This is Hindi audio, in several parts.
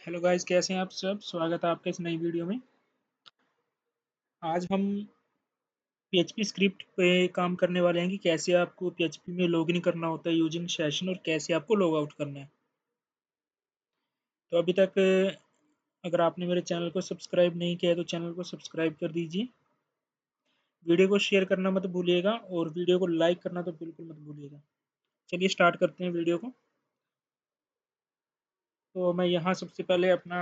हेलो गाइस, कैसे हैं आप सब। स्वागत है आपका इस नई वीडियो में। आज हम पीएचपी स्क्रिप्ट पे काम करने वाले हैं कि कैसे आपको पीएचपी में लॉगिन करना होता है यूजिंग सेशन और कैसे आपको लॉग आउट करना है। तो अभी तक अगर आपने मेरे चैनल को सब्सक्राइब नहीं किया है तो चैनल को सब्सक्राइब कर दीजिए। वीडियो को शेयर करना मत भूलिएगा और वीडियो को लाइक करना तो बिल्कुल मत भूलिएगा। चलिए स्टार्ट करते हैं वीडियो को। तो मैं यहाँ सबसे पहले अपना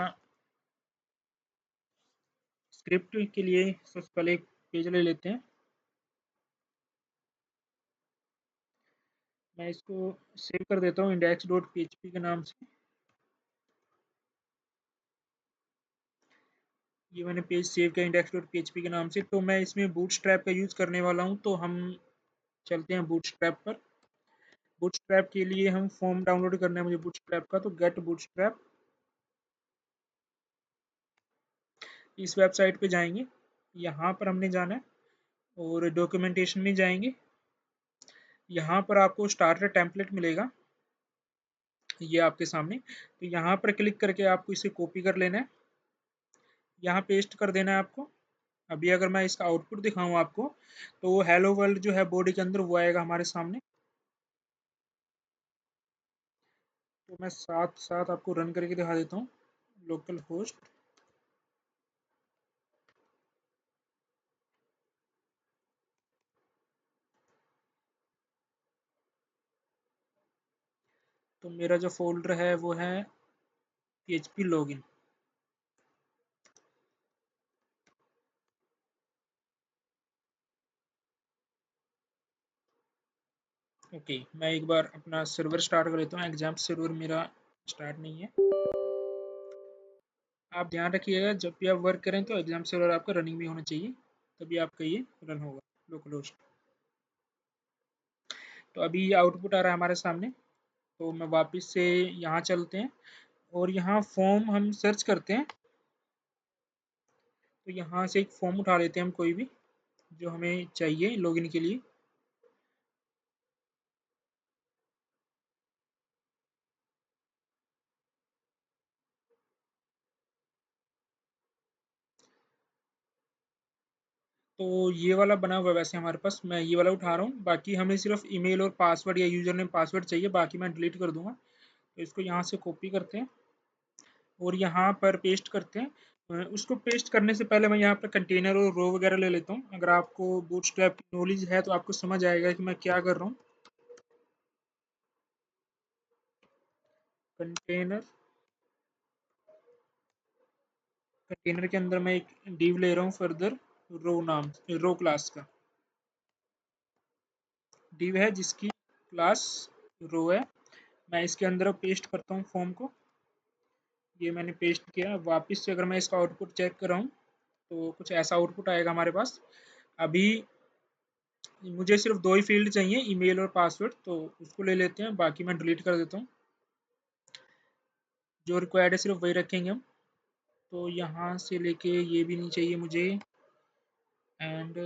स्क्रिप्ट के लिए सबसे पहले एक पेज ले लेते हैं। मैं इसको सेव कर देता हूँ इंडेक्स डॉट पीएचपी के नाम से। ये मैंने पेज सेव किया इंडेक्स डॉट पीएचपी के नाम से। तो मैं इसमें बूटस्ट्रैप का यूज़ करने वाला हूँ, तो हम चलते हैं बूटस्ट्रैप पर। बूटस्ट्रैप के लिए हम फॉर्म डाउनलोड करना है मुझे बूटस्ट्रैप का, तो गेट बूटस्ट्रैप इस वेबसाइट पे जाएंगे। यहाँ पर हमने जाना है और डॉक्यूमेंटेशन में जाएंगे। यहाँ पर आपको स्टार्टर टेम्पलेट मिलेगा, ये आपके सामने। तो यहाँ पर क्लिक करके आपको इसे कॉपी कर लेना है, यहाँ पेस्ट कर देना है आपको। अभी अगर मैं इसका आउटपुट दिखाऊं आपको, तो हेलो वर्ल्ड जो है बॉडी के अंदर वो आएगा हमारे सामने। तो मैं साथ साथ आपको रन करके दिखा देता हूँ। लोकल होस्ट तो मेरा जो फोल्डर है वो है PHP लॉगिन। ओके, मैं एक बार अपना सर्वर स्टार्ट कर लेता हूँ। एग्जाम सर्वर मेरा स्टार्ट नहीं है। आप ध्यान रखिएगा जब भी आप वर्क करें तो एग्जाम सर्वर आपका रनिंग में होना चाहिए, तभी आपका ये रन होगा लोकल होस्ट। तो अभी ये आउटपुट आ रहा है हमारे सामने। तो मैं वापस से यहाँ चलते हैं और यहाँ फॉर्म हम सर्च करते हैं। तो यहाँ से एक फॉर्म उठा लेते हैं हम, कोई भी जो हमें चाहिए लॉगिन के लिए। तो ये वाला बना हुआ है वैसे हमारे पास, मैं ये वाला उठा रहा हूँ। बाकी हमें सिर्फ ईमेल और पासवर्ड या यूजर नेम पासवर्ड चाहिए, बाकी मैं डिलीट कर दूंगा। तो इसको यहाँ से कॉपी करते हैं और यहाँ पर पेस्ट करते हैं। उसको पेस्ट करने से पहले मैं यहाँ पर कंटेनर और रो वगैरह ले लेता हूँ। अगर आपको बूटस्ट्रैप की नॉलेज है तो आपको समझ आएगा कि मैं क्या कर रहा हूँ। कंटेनर कंटेनर के अंदर मैं एक डिव ले रहा हूँ फर्दर रो नाम, रो क्लास का डिव है जिसकी क्लास रो है। मैं इसके अंदर पेस्ट करता हूँ फॉर्म को। ये मैंने पेस्ट किया। वापस से अगर मैं इसका आउटपुट चेक कर रहा हूँ तो कुछ ऐसा आउटपुट आएगा हमारे पास। अभी मुझे सिर्फ दो ही फील्ड चाहिए, ईमेल और पासवर्ड, तो उसको ले लेते हैं, बाकी मैं डिलीट कर देता हूँ। जो रिक्वायर्ड है सिर्फ वही रखेंगे हम। तो यहाँ से लेके ये भी नहीं चाहिए मुझे, एंड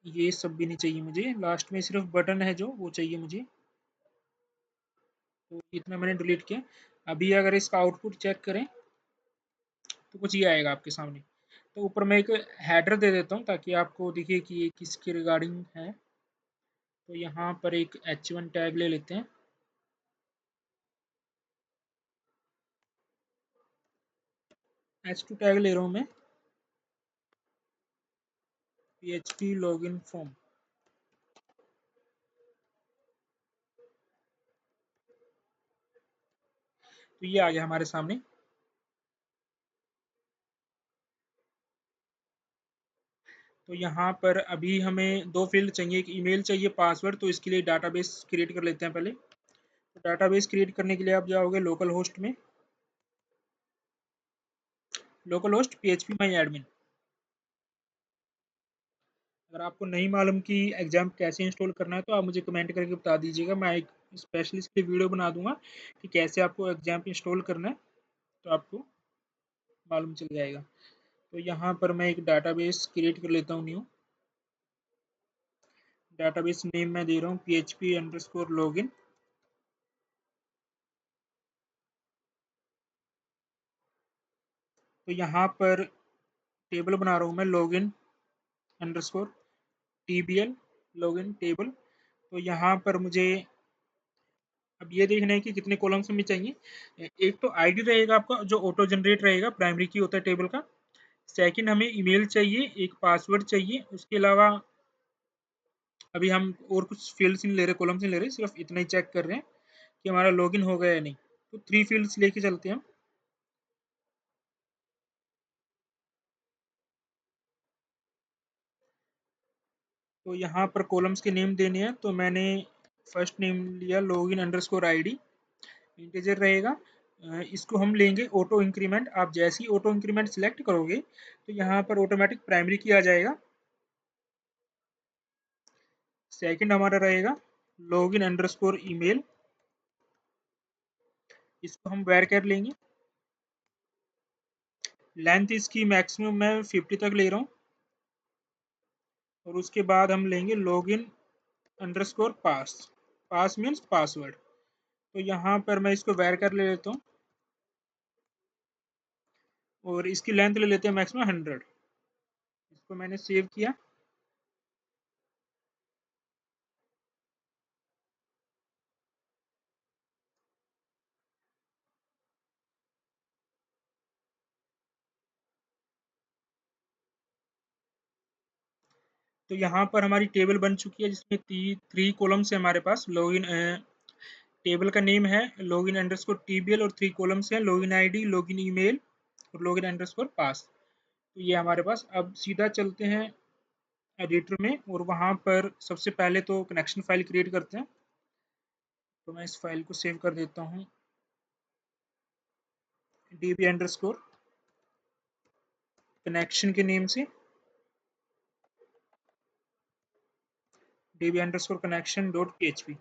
ये सब भी नहीं चाहिए मुझे। लास्ट में सिर्फ बटन है जो वो चाहिए मुझे। तो इतना मैंने डिलीट किया। अभी अगर इसका आउटपुट चेक करें तो कुछ ये आएगा आपके सामने। तो ऊपर मैं एक हेडर दे देता हूँ ताकि आपको दिखे कि ये किसके रिगार्डिंग है। तो यहाँ पर एक H1 टैग ले लेते हैं। H2 टैग ले रहा हूँ मैं, PHP लॉगिन फॉर्म। तो ये आ गया हमारे सामने। तो यहाँ पर अभी हमें दो फील्ड चाहिए, एक ईमेल चाहिए, पासवर्ड। तो इसके लिए डाटाबेस क्रिएट कर लेते हैं पहले। तो डाटाबेस क्रिएट करने के लिए आप जाओगे लोकल होस्ट में, लोकल होस्ट PHP माई एडमिन। अगर आपको नहीं मालूम कि एग्जाम कैसे इंस्टॉल करना है तो आप मुझे कमेंट करके बता दीजिएगा, मैं एक स्पेशलिस्ट की वीडियो बना दूंगा कि कैसे आपको एग्जाम इंस्टॉल करना है, तो आपको मालूम चल जाएगा। तो यहाँ पर मैं एक डाटाबेस क्रिएट कर लेता हूँ न्यू। डाटाबेस नेम मैं दे रहा हूँ PHP_login। तो यहाँ पर टेबल बना रहा हूँ मैं, लॉगिन अंडरस्कोर टीबीएल लॉगिन टेबल। तो यहाँ पर मुझे अब ये देखना है कि कितने कॉलम्स हमें चाहिए। एक तो आईडी रहेगा आपका जो ऑटो जनरेट रहेगा, प्राइमरी की होता है टेबल का। सेकंड हमें ईमेल चाहिए, एक पासवर्ड चाहिए। उसके अलावा अभी हम और कुछ फील्ड्स नहीं ले रहे, कॉलम्स नहीं ले रहे, सिर्फ इतना ही चेक कर रहे हैं कि हमारा लॉगिन हो गया या नहीं। तो 3 फील्ड्स लेके चलते हैं हम। तो यहाँ पर कॉलम्स के नेम देने हैं, तो मैंने फर्स्ट नेम लिया लॉगिन अंडरस्कोर आईडी, इंटीजर रहेगा। इसको हम लेंगे ऑटो इंक्रीमेंट। आप जैसे ही ऑटो इंक्रीमेंट सिलेक्ट करोगे तो यहाँ पर ऑटोमेटिक प्राइमरी की आ जाएगा। सेकंड हमारा रहेगा लॉगिन अंडरस्कोर ईमेल, इसको हम वेर कर लेंगे। लेंथ इसकी मैक्सिमम मैं 50 तक ले रहा हूँ। और उसके बाद हम लेंगे लॉगिन अंडरस्कोर पास, पास मीन्स पासवर्ड। तो यहाँ पर मैं इसको वेर कर ले लेता हूँ और इसकी लेंथ ले लेते हैं मैक्सिमम 100। इसको मैंने सेव किया। तो यहाँ पर हमारी टेबल बन चुकी है जिसमें 3 कॉलम्स है हमारे पास। लॉगिन टेबल का नेम है लॉगिन अंडरस्कोर टीबीएल और 3 कॉलम्स हैं लॉगिन आईडी, लॉगिन ईमेल और लॉगिन अंडरस्कोर पास। तो ये हमारे पास। अब सीधा चलते हैं एडिटर में और वहाँ पर सबसे पहले तो कनेक्शन फाइल क्रिएट करते हैं। तो मैं इस फाइल को सेव कर देता हूँ db अंडरस्कोर कनेक्शन के नेम से, db underscore connection dot php।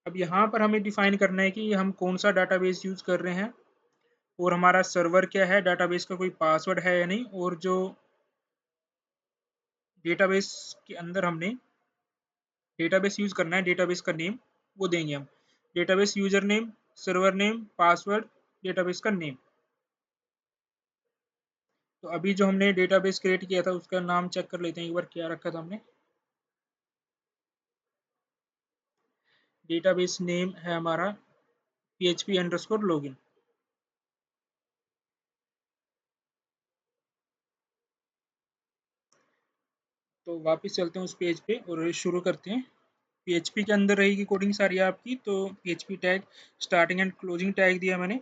अब यहाँ पर हमें डिफाइन करना है कि हम कौन सा डाटाबेस यूज कर रहे हैं और हमारा सर्वर क्या है, डाटाबेस का कोई पासवर्ड है या नहीं, और जो डेटाबेस के अंदर हमने डेटाबेस यूज करना है, डेटाबेस का नेम वो देंगे हम। Database user name, server name, password, database का नेम। तो अभी जो हमने डेटाबेस क्रिएट किया था उसका नाम चेक कर लेते हैं एक बार, क्या रखा था हमने। डेटाबेस नेम है हमारा php अंडरस्कोर लॉगिन। तो वापस चलते हैं उस पेज पे और शुरू करते हैं। php के अंदर रहेगी कोडिंग सारी आपकी। तो php tag starting and closing tag दिया मैंने।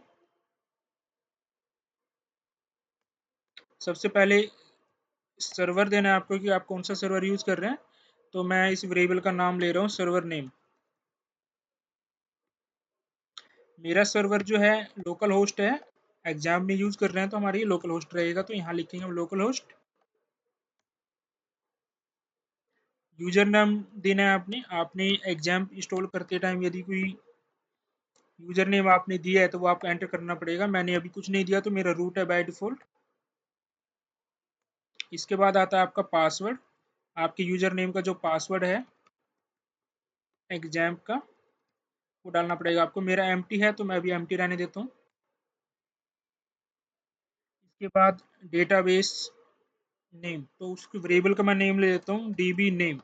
सबसे पहले सर्वर देना है आपको कि आप कौन सा सर्वर यूज कर रहे हैं। तो मैं इस वेरिएबल का नाम ले रहा हूँ सर्वर नेम। मेरा सर्वर जो है लोकल होस्ट है, एग्जाम में यूज कर रहे हैं तो हमारा ये लोकल होस्ट रहेगा। तो यहाँ लिखेंगे हम लोकल होस्ट। यूजर नाम देना है आपने। आपने एग्जाम इंस्टॉल करते टाइम यदि कोई यूजर नेम आपने दिया है तो वो आपको एंटर करना पड़ेगा। मैंने अभी कुछ नहीं दिया तो मेरा रूट है बाय डिफॉल्ट। इसके बाद आता है आपका पासवर्ड। आपके यूजर नेम का जो पासवर्ड है एग्जाम का वो डालना पड़ेगा आपको। मेरा एम्प्टी है तो मैं अभी एम्प्टी रहने देता हूँ। इसके बाद डेटाबेस नेम, तो उसके वेरिएबल का मैं नेम ले लेता हूँ डीबी नेम।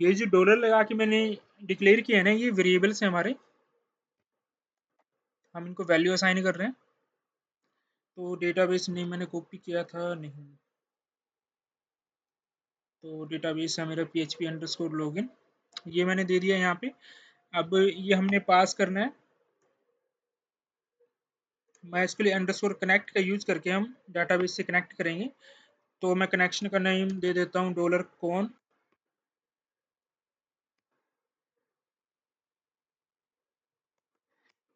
ये जो डॉलर लगा के मैंने डिक्लेयर किया है ना, ये वेरिएबल्स हैं हमारे, हम इनको वैल्यू असाइन कर रहे हैं। तो डेटाबेस नेम मैंने कॉपी किया था नहीं, तो डेटाबेस है मेरा php अंडरस्कोर लॉगिन, ये मैंने दे दिया यहाँ पे। अब ये हमने पास करना है। MySQL अंडरस्कोर कनेक्ट का यूज करके हम डाटाबेस से कनेक्ट करेंगे। तो मैं कनेक्शन का नेम दे देता हूँ डॉलर कॉन।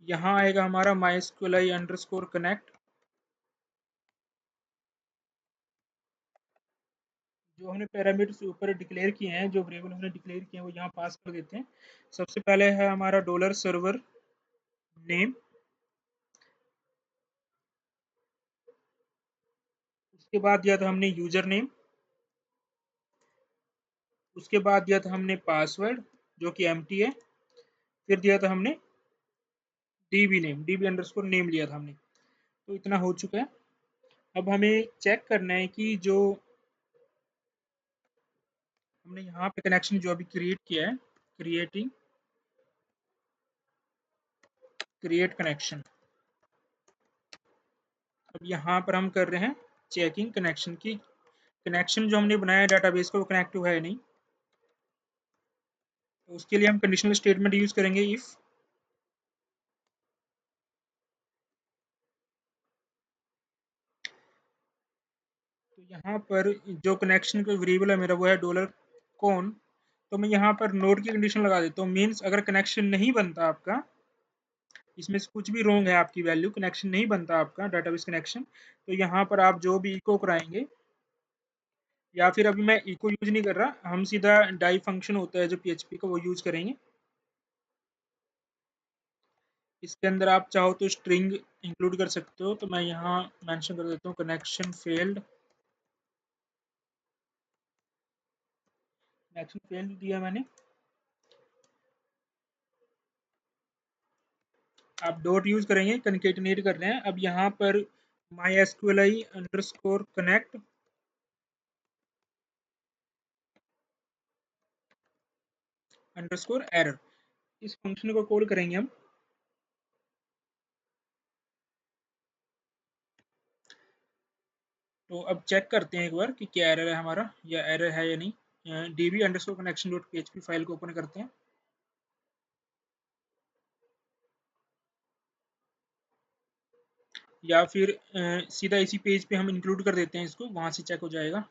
यहाँ आएगा हमारा MySQL अंडरस्कोर कनेक्ट। जो हमने पैरामीटर्स ऊपर डिक्लेयर किए हैं, जो वेरिएबल हमने डिक्लेयर किए हैं वो यहाँ पास कर देते हैं। सबसे पहले है हमारा डॉलर सर्वर नेम। उसके बाद दिया था हमने यूजर नेम। उसके बाद दिया था हमने पासवर्ड जो कि एम्प्टी है। फिर दिया था हमने dB name, dB underscore name लिया था हमने। तो इतना हो चुका है। अब हमें चेक करना है कि जो हमने यहाँ पे कनेक्शन जो अभी क्रिएट किया है, क्रिएट कनेक्शन, अब यहाँ पर हम कर रहे हैं चेकिंग कनेक्शन की, कनेक्शन जो हमने बनाया है डाटाबेस का वो कनेक्टिव है नहीं। तो उसके लिए हम कंडीशनल स्टेटमेंट यूज करेंगे इफ तो यहाँ पर जो कनेक्शन का वेरिएबल है मेरा वो है डॉलर कौन, तो मैं यहाँ पर नोट की कंडीशन लगा देता हूँ। मीन्स अगर कनेक्शन नहीं बनता आपका, इसमें से कुछ भी रॉन्ग है, आपकी वैल्यू कनेक्शन नहीं बनता आपका डाटाबेस कनेक्शन, तो यहाँ पर आप जो भी इको कराएंगे, या फिर अभी मैं इको यूज नहीं कर रहा, हम सीधा डाई फंक्शन होता है जो पीएचपी का वो यूज करेंगे। इसके अंदर आप चाहो तो स्ट्रिंग इंक्लूड कर सकते हो, तो मैं यहाँ मेंशन कर देता हूँ कनेक्शन फेल्ड दिया मैंने। आप डॉट यूज करेंगे, कनकेटिनेट कर रहे हैं। अब यहाँ पर MySQLi underscore connect underscore error, इस फंक्शन को कॉल करेंगे हम। तो अब चेक करते हैं एक बार कि क्या एरर है हमारा, या एरर है या नहीं। db underscore connection dot php file को ओपन करते हैं, या फिर सीधा इसी पेज पे हम इंक्लूड कर देते हैं इसको, वहां से चेक हो जाएगा।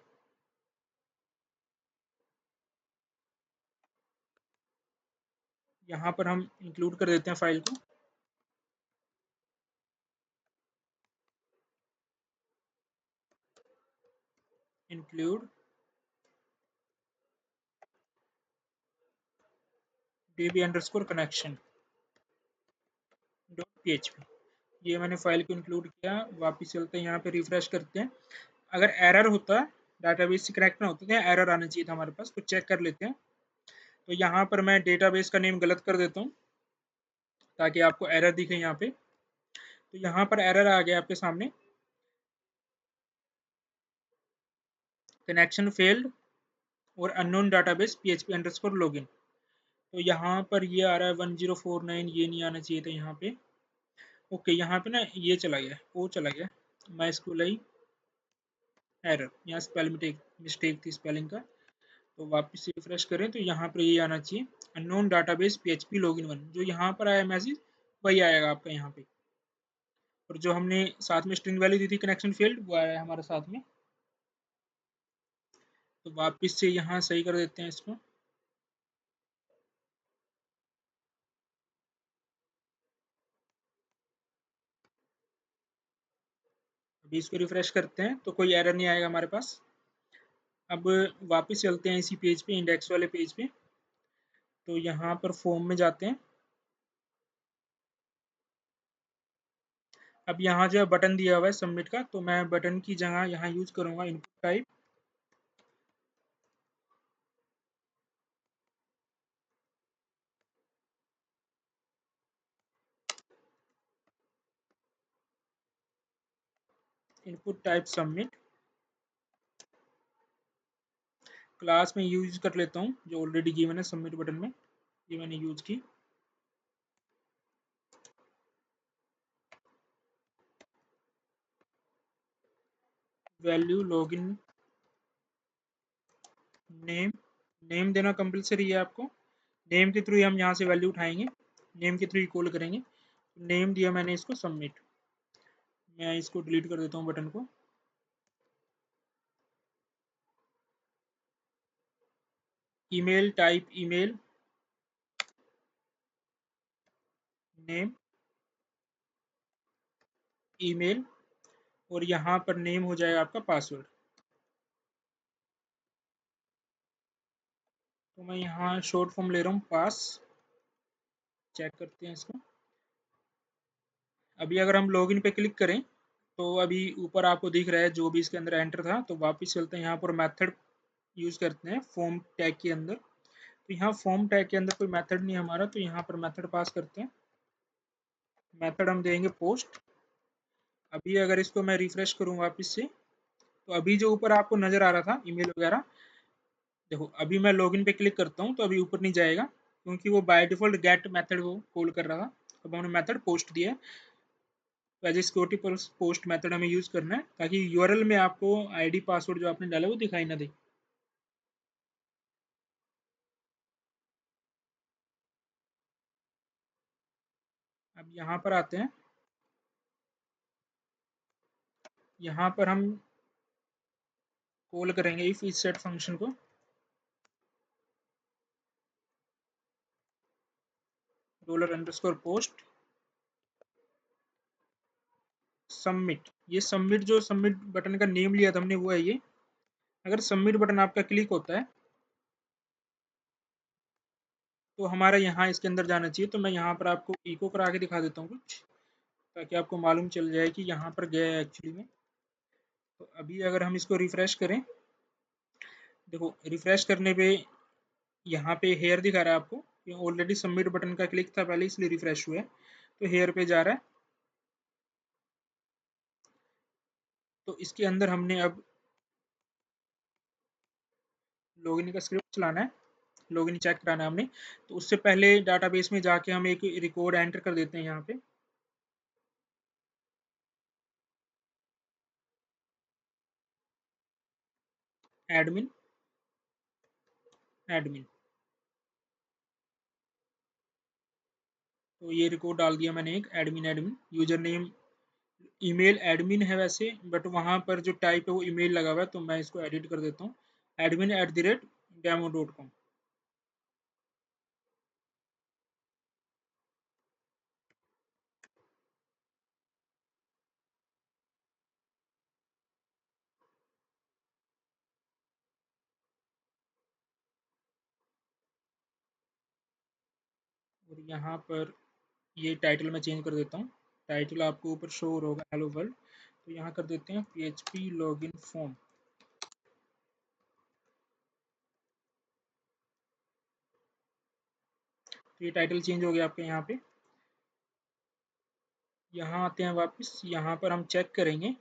यहाँ पर हम इंक्लूड कर देते हैं फाइल को, include db underscore connection dot php। ये मैंने फाइल को इंक्लूड किया। वापस चलते हैं, यहाँ पे रिफ्रेश करते हैं। अगर एरर होता, डाटाबेस से कनेक्ट ना होता तो एरर आना चाहिए था हमारे पास, तो चेक कर लेते हैं। तो यहाँ पर मैं डेटाबेस का नेम गलत कर देता हूँ ताकि आपको एरर दिखे यहाँ पे। तो यहाँ पर एरर आ गया आपके सामने, कनेक्शन फेल्ड और unknown database php underscore login. तो यहाँ पर ये आ रहा है 1049, ये नहीं आना चाहिए था यहाँ पे। ओके, यहाँ पे ना ये चला गया, वो चला गया MySQLi एरर, यहाँ स्पेल मिस्टेक थी स्पेलिंग का। तो वापस से रिफ्रेश करें तो यहाँ पर ये आना चाहिए अननोन डाटाबेस php लॉगिन 1, जो यहाँ पर आया मैसेज वही आएगा आपका यहाँ पे। और जो हमने साथ में स्ट्रिंग वैल्यू दी थी कनेक्शन फेल्ड, वो आया है हमारे साथ में। तो वापस से यहाँ सही कर देते हैं इसको। अभी इसको रिफ्रेश करते हैं तो कोई एरर नहीं आएगा हमारे पास। अब वापस चलते हैं इसी पेज पे, इंडेक्स वाले पेज पे। तो यहाँ पर फॉर्म में जाते हैं। अब यहाँ जो है बटन दिया हुआ है सबमिट का, तो मैं बटन की जगह यहाँ यूज करूंगा इनपुट टाइप सबमिट। क्लास में यूज कर लेता हूँ जो ऑलरेडी की मैंने सबमिट बटन में, ये मैंने यूज की। वैल्यू लॉगिन नेम, नेम देना कंपलसरी है आपको। नेम के थ्रू हम यहाँ से वैल्यू उठाएंगे, नेम के थ्रू कॉल करेंगे। नेम दिया मैंने इसको सबमिट। मैं इसको डिलीट कर देता हूँ बटन को। Email type email name email, और यहाँ पर नेम हो जाएगा आपका पासवर्ड। तो मैं यहाँ शॉर्ट फॉर्म ले रहा हूँ पास, चेक करते हैं इसको। अभी अगर हम लॉगिन पे क्लिक करें तो अभी ऊपर आपको दिख रहा है जो भी इसके अंदर एंटर था। तो वापस चलते हैं, यहाँ पर मेथड यूज करते हैं फॉर्म टैग के अंदर। तो यहाँ फॉर्म टैग के अंदर कोई मेथड नहीं है हमारा, तो यहाँ पर मेथड पास करते हैं। मेथड हम देंगे पोस्ट, अभी अगर इसको मैं रिफ्रेश करूँ वापस से, तो अभी जो ऊपर आपको नज़र आ रहा था ईमेल वगैरह, देखो अभी मैं लॉगिन पे क्लिक करता हूँ तो अभी ऊपर नहीं जाएगा, क्योंकि वो बाय डिफ़ॉल्ट गेट मेथड वो कॉल कर रहा था। अब हमने मेथड पोस्ट दिया है, तो as a security post method हमें यूज़ करना है, ताकि यूआरएल में आपको आईडी पासवर्ड जो आपने डाला वो दिखाई ना दे। अब यहाँ पर आते हैं, यहाँ पर हम कॉल करेंगे इफ इस सेट फंक्शन को। डॉलर अंडरस्कोर पोस्ट सबमिट, ये सबमिट जो सबमिट बटन का नेम लिया था हमने वो है ये। अगर सबमिट बटन आपका क्लिक होता है तो हमारा यहाँ इसके अंदर जाना चाहिए, तो मैं यहाँ पर आपको इको करा के दिखा देता हूँ कुछ, ताकि आपको मालूम चल जाए कि यहाँ पर गया है एक्चुअली में। तो अभी अगर हम इसको रिफ्रेश करें, देखो रिफ्रेश करने पे यहाँ पे हेयर दिखा रहा है आपको, ये ऑलरेडी सबमिट बटन का क्लिक था पहले इसलिए रिफ्रेश हुआ है, तो हेयर पे जा रहा है। तो इसके अंदर हमने अब लॉगिन का स्क्रिप्ट चलाना है, लॉगिन चेक कराना है हमने। तो उससे पहले डाटाबेस में जाके हम एक रिकॉर्ड एंटर कर देते हैं यहाँ पे, एडमिन एडमिन। तो ये रिकॉर्ड डाल दिया मैंने एक admin admin, user name email admin है वैसे, बट वहाँ पर जो टाइप है वो ईमेल लगा हुआ है, तो मैं इसको एडिट कर देता हूँ, admin@demo.com। और यहाँ पर ये टाइटल मैं चेंज कर देता हूँ, टाइटल आपको ऊपर शो होगा हेलो वर्ल्ड, तो यहाँ कर देते हैं PHP लॉगिन फॉर्म। तो ये टाइटल चेंज हो गया आपके यहाँ पे। यहाँ आते हैं वापस, यहाँ पर हम चेक करेंगे,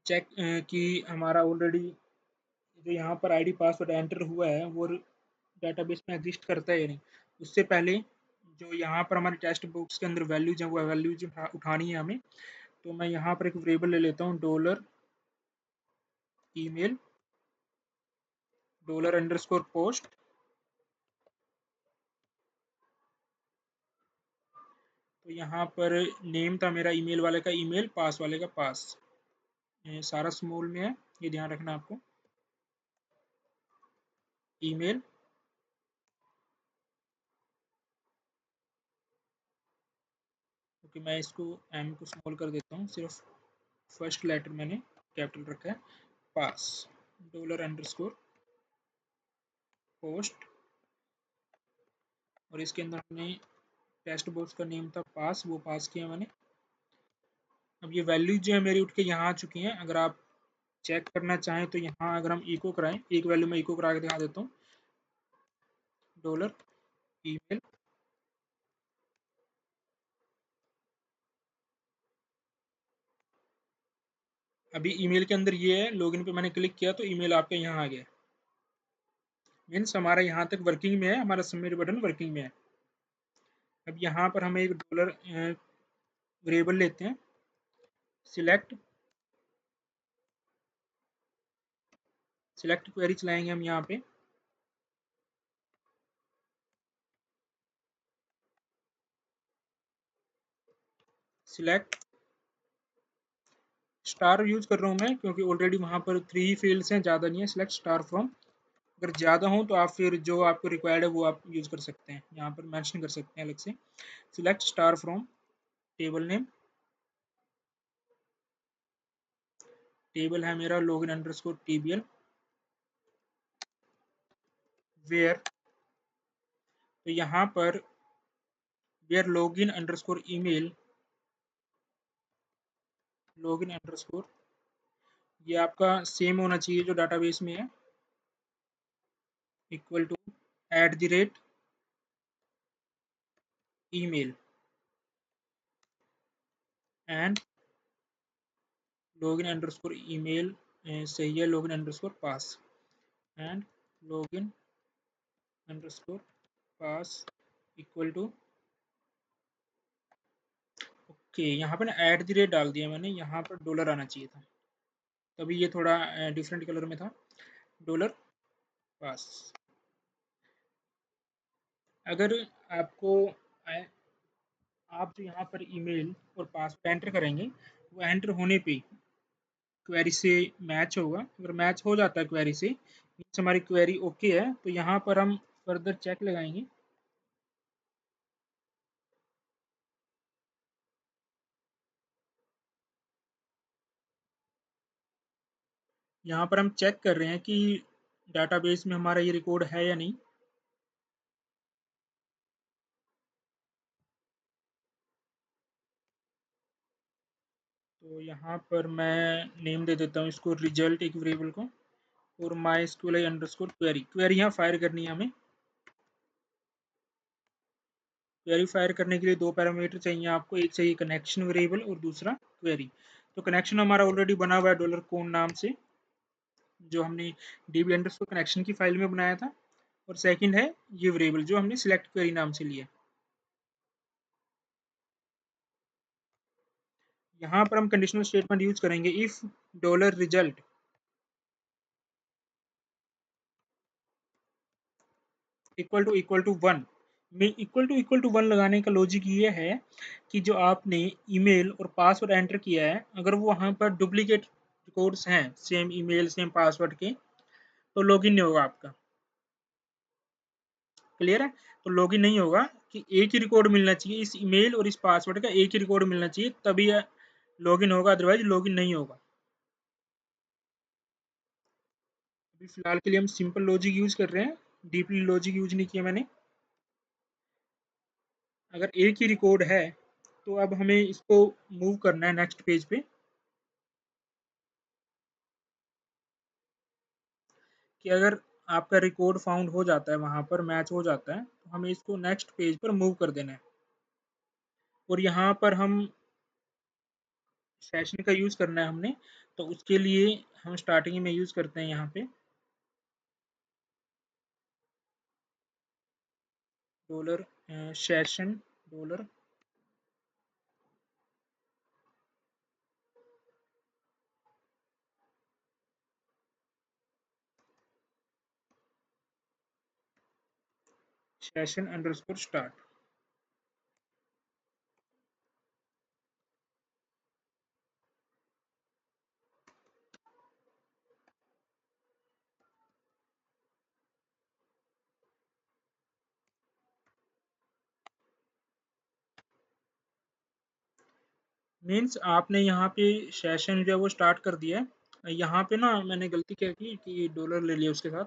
चेक कि हमारा ऑलरेडी जो यहाँ पर आईडी पासवर्ड एंटर हुआ है वो डेटाबेस में एग्जिस्ट करता है या नहीं। उससे पहले जो यहाँ पर हमारे टेक्स्ट बॉक्स के अंदर वैल्यूज है वो वैल्यूज उठानी है हमें। तो मैं यहाँ पर एक वेरिएबल ले लेता हूँ, dollar email dollar underscore post. तो यहाँ पर नेम था मेरा ईमेल वाले का ईमेल, पास वाले का पास, ये सारा स्मॉल में है, ये ध्यान रखना आपको। ईमेल, ओके मैं इसको एम को स्मॉल कर देता हूँ, सिर्फ फर्स्ट लेटर मैंने कैपिटल रखा है, पास डॉलर अंडरस्कोर पोस्ट। और इसके अंदर हमने टेक्स्ट बॉक्स का नेम था पास, वो पास किया मैंने। अब ये वैल्यूज जो है मेरी उठ के यहाँ आ चुकी हैं, अगर आप चेक करना चाहें तो यहाँ अगर हम इको कराएं, एक वैल्यू में इको करा के दिखा देता हूँ, डॉलर ईमेल। अभी ईमेल के अंदर ये है, लॉगिन पे मैंने क्लिक किया तो ईमेल आपके यहाँ आ गया, मीन्स हमारा यहाँ तक वर्किंग में है, हमारा सबमिट बटन वर्किंग में है। अब यहाँ पर हम एक डॉलर वेरिएबल लेते हैं, सिलेक्ट सिलेक्ट क्वेरी चलाएंगे हम यहाँ पे, सिलेक्ट स्टार यूज कर रहा हूँ मैं, क्योंकि ऑलरेडी वहाँ पर 3 ही फील्ड्स हैं, ज़्यादा नहीं है। सिलेक्ट स्टार फ्रॉम, अगर ज़्यादा हो तो आप फिर जो आपको रिक्वायर्ड है वो आप यूज़ कर सकते हैं, यहाँ पर मेंशन कर सकते हैं अलग से। Select star from table name, table है मेरा लॉगिन अंडरस्कोर टीबीएल, वेयर, तो यहाँ पर where login underscore email, login underscore, ये आपका सेम होना चाहिए जो डाटाबेस में है, equal to @ email. And login underscore email सही है, login underscore pass and login underscore pass equal to okay. यहाँ पे ना एट द रेट डाल दिया मैंने, यहाँ पर डॉलर आना चाहिए था, तभी ये थोड़ा डिफरेंट कलर में था। डॉलर पास। अगर आपको आप जो यहाँ पर ईमेल और पासवर्ड एंटर करेंगे, वो एंटर होने पे क्वेरी से मैच होगा। अगर मैच हो जाता है क्वेरी से, मीन्स हमारी क्वेरी ओके है, तो यहाँ पर हम फर्दर चेक लगाएंगे। यहाँ पर हम चेक कर रहे हैं कि डाटाबेस में हमारा ये रिकॉर्ड है या नहीं। तो यहाँ पर मैं नेम दे देता हूँ इसको, रिजल्ट एक वेरिएबल को, और माई स्क्यूएल अंडरस्कोर क्वेरी। क्वेरी यहाँ फायर करनी है हमें। क्वेरी फायर करने के लिए दो पैरामीटर चाहिए आपको, एक चाहिए कनेक्शन वेरिएबल और दूसरा क्वेरी। तो कनेक्शन हमारा ऑलरेडी बना हुआ है डॉलर कोन नाम से, जो हमने डीबी अंडरस्कोर कनेक्शन की फाइल में बनाया था, और सेकंड है ये वेरिएबल जो हमने सिलेक्ट क्वेरी नाम से लिया। यहाँ पर हम कंडीशनल स्टेटमेंट यूज करेंगे, if dollar result equal to one. में इक्वल टू वन लगाने का लॉजिक ये है कि जो आपने ईमेल और पासवर्ड एंटर किया है, अगर वो वहाँ पर डुप्लीकेट रिकॉर्ड्स हैं सेम ईमेल सेम पासवर्ड के, तो लॉगिन नहीं होगा आपका। क्लियर है? तो लॉगिन नहीं होगा, कि एक ही रिकॉर्ड मिलना चाहिए, इस ईमेल और इस पासवर्ड का एक ही रिकॉर्ड मिलना चाहिए, तभी लॉगिन होगा, अदरवाइज लॉगिन नहीं होगा। अभी फिलहाल के लिए हम सिंपल लॉजिक यूज कर रहे हैं, डीपली लॉजिक यूज नहीं किया मैंने। अगर एक ही रिकॉर्ड है, तो अब हमें इसको मूव करना है नेक्स्ट पेज पे, कि अगर आपका रिकॉर्ड फाउंड हो जाता है, वहां पर मैच हो जाता है, तो हमें इसको नेक्स्ट पेज पर मूव कर देना है। और यहाँ पर हम सेशन का यूज करना है हमने, तो उसके लिए हम स्टार्टिंग में यूज करते हैं यहाँ पे dollar session dollar session underscore start. Means आपने यहाँ पे सेशन जो है वो स्टार्ट कर दिया है। यहाँ पे ना मैंने गलती क्या की कि डॉलर ले लिया उसके साथ,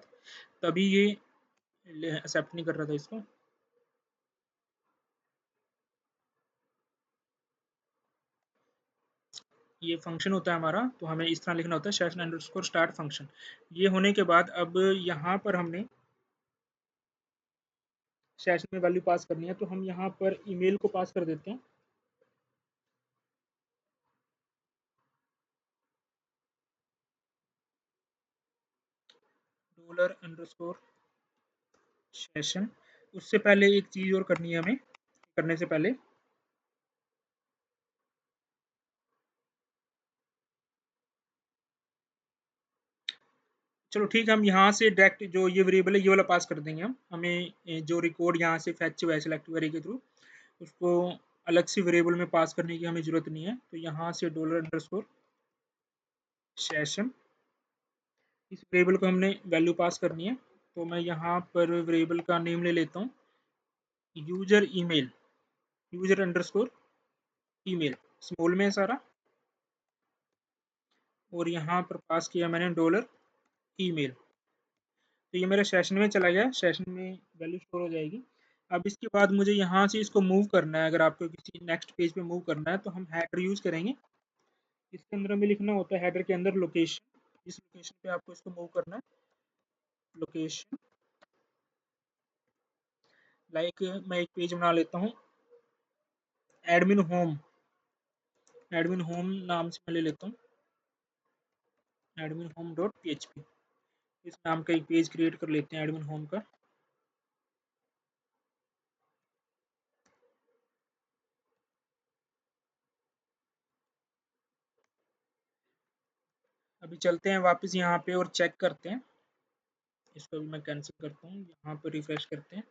तभी ये एक्सेप्ट नहीं कर रहा था इसको। ये फंक्शन होता है हमारा, तो हमें इस तरह लिखना होता है सेशन अंडरस्कोर स्टार्ट फंक्शन। ये होने के बाद अब यहाँ पर हमने सेशन में वैल्यू पास करनी है, तो हम यहाँ पर ईमेल को पास कर देते हैं। Dollar underscore session. उससे पहले एक चीज और करनी है हमें, करने से पहले चलो ठीक है, हम यहाँ से डायरेक्ट जो ये वेरिएबल है ये वाला पास कर देंगे। हम हमें जो रिकॉर्ड यहाँ से फैच हुआ है सिलेक्ट क्वेरी के थ्रू, उसको अलग से वेरिएबल में पास करने की हमें जरूरत नहीं है। तो यहाँ से डॉलर अंडरस्कोर सेशन, इस वेरिएबल को हमने वैल्यू पास करनी है। तो मैं यहाँ पर वेरिएबल का नेम ले लेता हूँ, user email, user underscore email, small में है सारा। और यहाँ पर पास किया मैंने डॉलर ईमेल। तो ये मेरे सेशन में चला गया, सेशन में वैल्यू स्टोर हो जाएगी। अब इसके बाद मुझे यहाँ से इसको मूव करना है, अगर आपको किसी नेक्स्ट पेज पे मूव करना है, तो हम हेडर यूज करेंगे। इसके अंदर हमें लिखना होता है हेडर के अंदर लोकेशन, जिस लोकेशन पे आपको इसको मूव करना है, लोकेशन। लाइक मैं एक पेज बना लेता हूँ, एडमिन होम, एडमिन होम नाम से मैं ले लेता हूँ, एडमिन होम डॉट php। इस नाम का एक पेज क्रिएट कर लेते हैं एडमिन होम का। अभी चलते हैं वापस यहाँ पे और चेक करते हैं। इसको भी मैं कैंसिल करता हूँ, यहाँ पर रिफ्रेश करते हैं।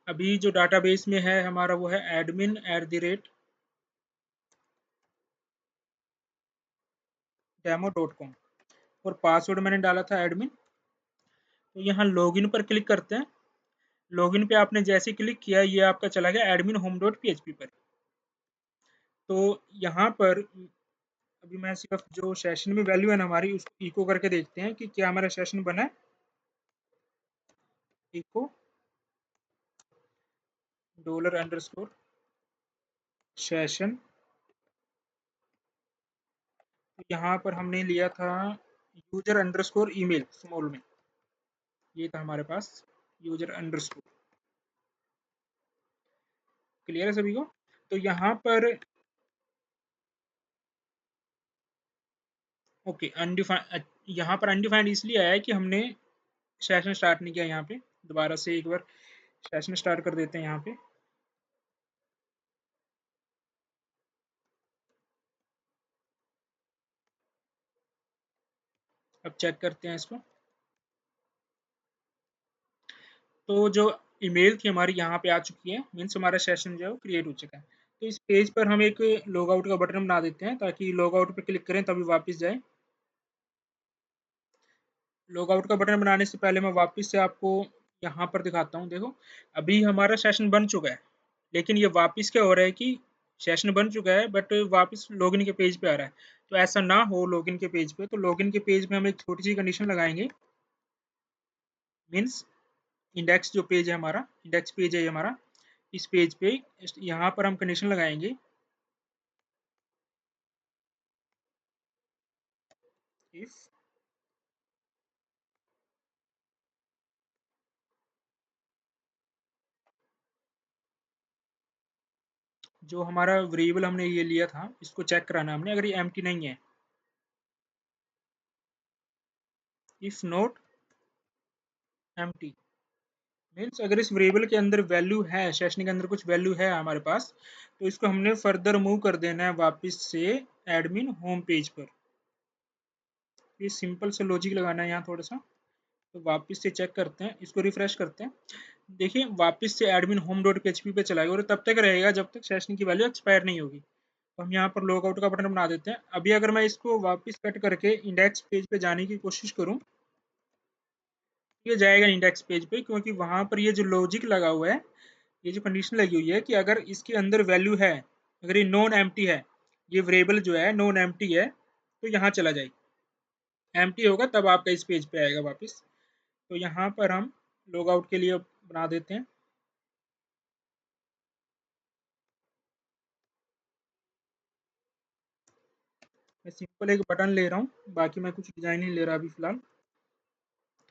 अभी जो डाटाबेस में है हमारा वो है admin@demo.com और पासवर्ड मैंने डाला था एडमिन। तो यहाँ लॉगिन पर क्लिक करते हैं। लॉगिन पे आपने जैसे क्लिक किया ये आपका चला गया एडमिन होम डॉट php पर। तो यहाँ पर अभी मैं सिर्फ जो सेशन में वैल्यू है ना हमारी उसको इको करके देखते हैं कि क्या हमारा सेशन बना है। Echo $_ session. यहाँ पर हमने लिया था यूजर_email स्मॉल में, ये था हमारे पास यूजर_। क्लियर है सभी को? तो यहाँ पर ओके अनडिफाइंड, यहाँ पर अनडिफाइंड इसलिए आया है कि हमने सेशन स्टार्ट नहीं किया। यहाँ पे दोबारा से एक बार सेशन स्टार्ट कर देते हैं यहाँ पे। अब चेक करते हैं इसको। तो जो ईमेल थी हमारी यहाँ पे आ चुकी है, मीन्स हमारा सेशन जो है वो क्रिएट हो चुका है। तो इस पेज पर हम एक लॉग आउट का बटन बना देते हैं ताकि लॉग आउट पे क्लिक करें तभी वापस जाए। लॉग आउट का बटन बनाने से पहले मैं वापस से आपको यहाँ पर दिखाता हूँ। देखो अभी हमारा सेशन बन चुका है, लेकिन ये वापस क्या हो रहा है कि सेशन बन चुका है बट वापस लॉगिन के पेज पे आ रहा है। तो ऐसा ना हो लॉगिन के पेज पे, तो लॉगिन के पेज में हम एक छोटी सी कंडीशन लगाएंगे। मीन्स इंडेक्स जो पेज है हमारा, इंडेक्स पेज है ये हमारा, इस पेज पे यहाँ पर हम कंडीशन लगाएंगे इफ जो हमारा वेरिएबल हमने ये लिया था इसको चेक कराना हमने, अगर ये एम्प्टी नहीं है, इफ नॉट एम्प्टी मीन्स अगर इस वेरिएबल के अंदर वैल्यू है, सेशन के अंदर कुछ वैल्यू है हमारे पास, तो इसको हमने फर्दर मूव कर देना है वापस से एडमिन होम पेज पर। ये सिंपल से लॉजिक लगाना है यहाँ थोड़ा सा। तो वापस से चेक करते हैं, इसको रिफ्रेश करते हैं। देखिए वापस से एडमिन होम डॉट php पे चला गया और तब तक रहेगा जब तक सेशन की वैल्यू एक्सपायर नहीं होगी। तो हम यहाँ पर लॉग आउट का बटन बना देते हैं। अभी अगर मैं इसको वापस कट करके इंडेक्स पेज पे जाने की कोशिश करूँ, ये जाएगा इंडेक्स पेज पे, क्योंकि वहां पर ये जो लॉजिक लगा हुआ है, ये जो कंडीशन लगी हुई है कि अगर इसके अंदर वैल्यू है, अगर ये नॉन एम्प्टी है, ये वेरिएबल जो है नॉन एम्प्टी है, तो यहाँ चला जाएगा। एम्प्टी होगा तब आपका इस पेज पे आएगा वापस। तो यहाँ पर हम लॉग आउट के लिए बना देते हैं। मैं सिंपल एक बटन ले रहा हूँ, बाकी मैं कुछ डिजाइन नहीं ले रहा अभी फिलहाल।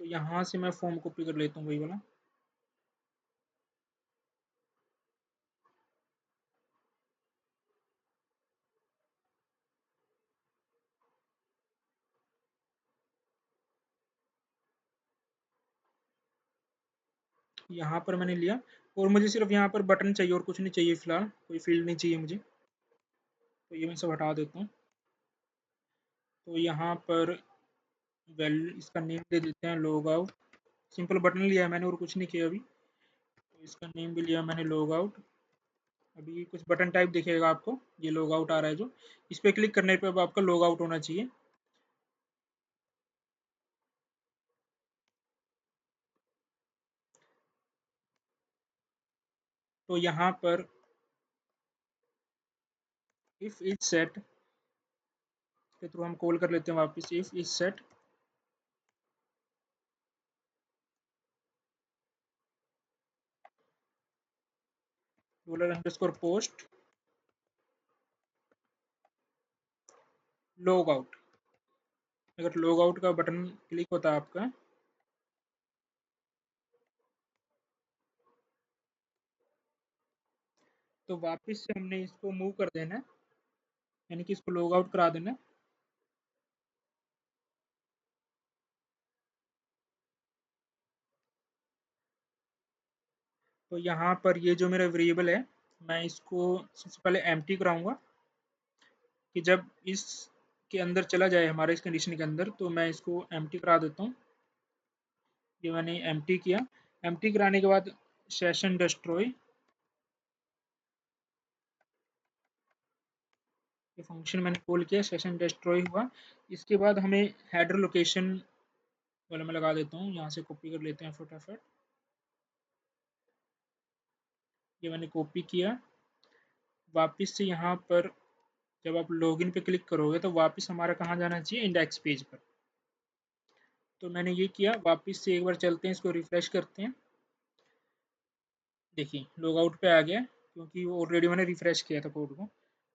तो यहाँ से मैं फॉर्म कॉपी कर लेता हूँ वही वाला। यहाँ पर मैंने लिया और मुझे सिर्फ यहाँ पर बटन चाहिए और कुछ नहीं चाहिए फिलहाल, कोई फील्ड नहीं चाहिए मुझे। तो ये मैं सब हटा देता हूँ। तो यहाँ पर वैल्यू इसका नेम दे देते हैं लॉग आउट। सिंपल बटन लिया है मैंने और कुछ नहीं किया अभी। तो इसका नेम भी लिया मैंने लॉग आउट। अभी कुछ बटन टाइप दिखेगा आपको, ये लॉग आउट आ रहा है जो, इस पर क्लिक करने पे अब आपका लॉग आउट होना चाहिए। तो यहाँ पर इफ इज सेट के थ्रू हम कॉल कर लेते हैं वापस, if is set $_post log out. अगर लॉग आउट का बटन क्लिक होता है आपका, तो वापस से हमने इसको मूव कर देना है यानी कि इसको लॉग आउट करा देना। तो यहाँ पर ये जो मेरा वेरिएबल है, मैं इसको सबसे पहले एम्प्टी कराऊंगा कि जब इस के अंदर चला जाए, हमारे इस कंडीशन के अंदर, तो मैं इसको एम्प्टी करा देता हूँ। ये मैंने एम्प्टी किया। एम्प्टी कराने के बाद सेशन डिस्ट्रॉय, ये फंक्शन मैंने कॉल किया, सेशन डिस्ट्रॉय हुआ। इसके बाद हमें हेडर लोकेशन वाला मैं लगा देता हूँ, यहाँ से कॉपी कर लेते हैं फटाफट। ये मैंने कॉपी किया। वापस से यहाँ पर जब आप लॉगिन पे क्लिक करोगे तो वापस हमारा कहाँ जाना चाहिए, इंडेक्स पेज पर। तो मैंने ये किया। वापस से एक बार चलते हैं, इसको रिफ्रेश करते हैं। देखिए लॉग आउट पे आ गया, क्योंकि वो ऑलरेडी मैंने रिफ्रेश किया था कोड को।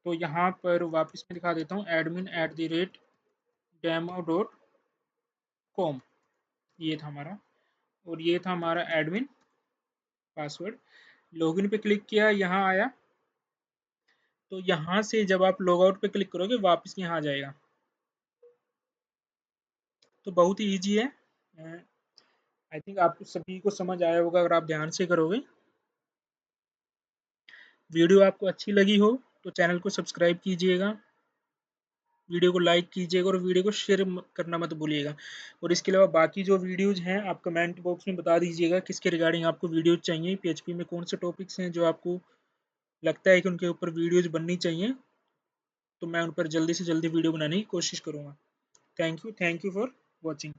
तो यहाँ पर वापस मैं दिखा देता हूँ, admin@demo.com, ये था हमारा, और ये था हमारा एडमिन पासवर्ड। लॉगिन पे क्लिक किया, यहाँ आया। तो यहाँ से जब आप लॉग आउट पे क्लिक करोगे वापस यहाँ आ जाएगा। तो बहुत ही ईजी है। आई थिंक आपको सभी को समझ आया होगा अगर आप ध्यान से करोगे। वीडियो आपको अच्छी लगी हो तो चैनल को सब्सक्राइब कीजिएगा, वीडियो को लाइक कीजिएगा और वीडियो को शेयर करना मत भूलिएगा। और इसके अलावा बाकी जो वीडियोज हैं आप कमेंट बॉक्स में बता दीजिएगा किसके रिगार्डिंग आपको वीडियोज चाहिए, पीएचपी में कौन से टॉपिक्स हैं जो आपको लगता है कि उनके ऊपर वीडियोज बननी चाहिए, तो मैं उन पर जल्दी से जल्दी वीडियो बनाने की कोशिश करूँगा। Thank you for watching.